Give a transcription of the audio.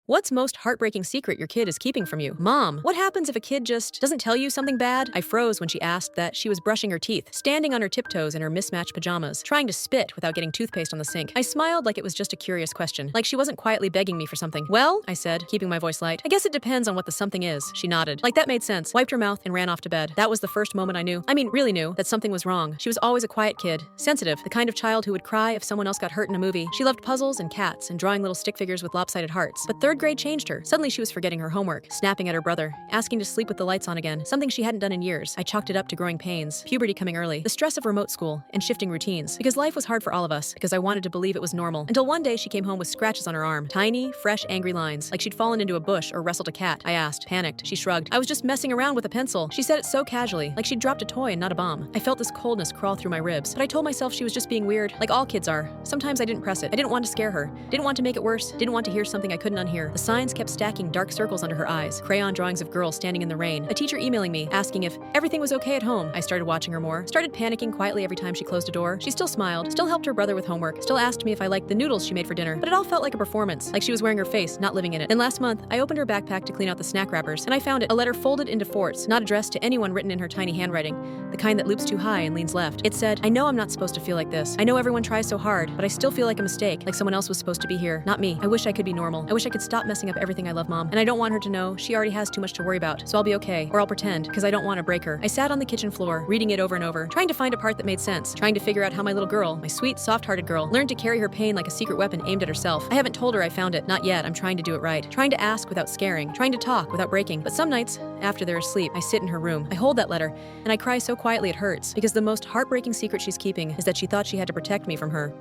What's most heartbreaking secret your kid is keeping from you? Mom, what happens if a kid just doesn't tell you something bad? I froze when she asked that she was brushing her teeth, standing on her tiptoes in her mismatched pajamas, trying to spit without getting toothpaste on the sink. I smiled like it was just a curious question, like she wasn't quietly begging me for something. Well, I said, keeping my voice light, I guess it depends on what the something is. She nodded. Like that made sense, wiped her mouth, and ran off to bed. That was the first moment I knew, really knew, that something was wrong. She was always a quiet kid, sensitive, the kind of child who would cry if someone else got hurt in a movie. She loved puzzles and cats and drawing little stick figures with lopsided hearts. But third grade changed her. Suddenly she was forgetting her homework, snapping at her brother, asking to sleep with the lights on again, something she hadn't done in years. I chalked it up to growing pains, puberty coming early, the stress of remote school, and shifting routines. Because life was hard for all of us, because I wanted to believe it was normal. Until one day she came home with scratches on her arm, tiny, fresh, angry lines, like she'd fallen into a bush or wrestled a cat. I asked, panicked. She shrugged. I was just messing around with a pencil. She said it so casually, like she'd dropped a toy and not a bomb. I felt this coldness crawl through my ribs, but I told myself she was just being weird, like all kids are. Sometimes I didn't press it. I didn't want to scare her, didn't want to make it worse, didn't want to hear something I couldn't unhear. The signs kept stacking dark circles under her eyes, crayon drawings of girls standing in the rain, a teacher emailing me, asking if everything was okay at home. I started watching her more, started panicking quietly every time she closed a door. She still smiled, still helped her brother with homework, still asked me if I liked the noodles she made for dinner, but it all felt like a performance, like she was wearing her face, not living in it. Then last month, I opened her backpack to clean out the snack wrappers, and I found it, a letter folded into forts, not addressed to anyone, written in her tiny handwriting, the kind that loops too high and leans left. It said, I know I'm not supposed to feel like this. I know everyone tries so hard, but I still feel like a mistake, like someone else was supposed to be here, not me. I wish I could be normal. I wish I could stop messing up everything I love, Mom. And I don't want her to know she already has too much to worry about, so I'll be okay, or I'll pretend, because I don't want to break her. I sat on the kitchen floor, reading it over and over, trying to find a part that made sense, trying to figure out how my little girl, my sweet, soft-hearted girl, learned to carry her pain like a secret weapon aimed at herself. I haven't told her I found it, not yet. I'm trying to do it right, trying to ask without scaring, trying to talk without breaking. But some nights, after they're asleep, I sit in her room, I hold that letter, and I cry so quietly it hurts, because the most heartbreaking secret she's keeping is that she thought she had to protect me from her.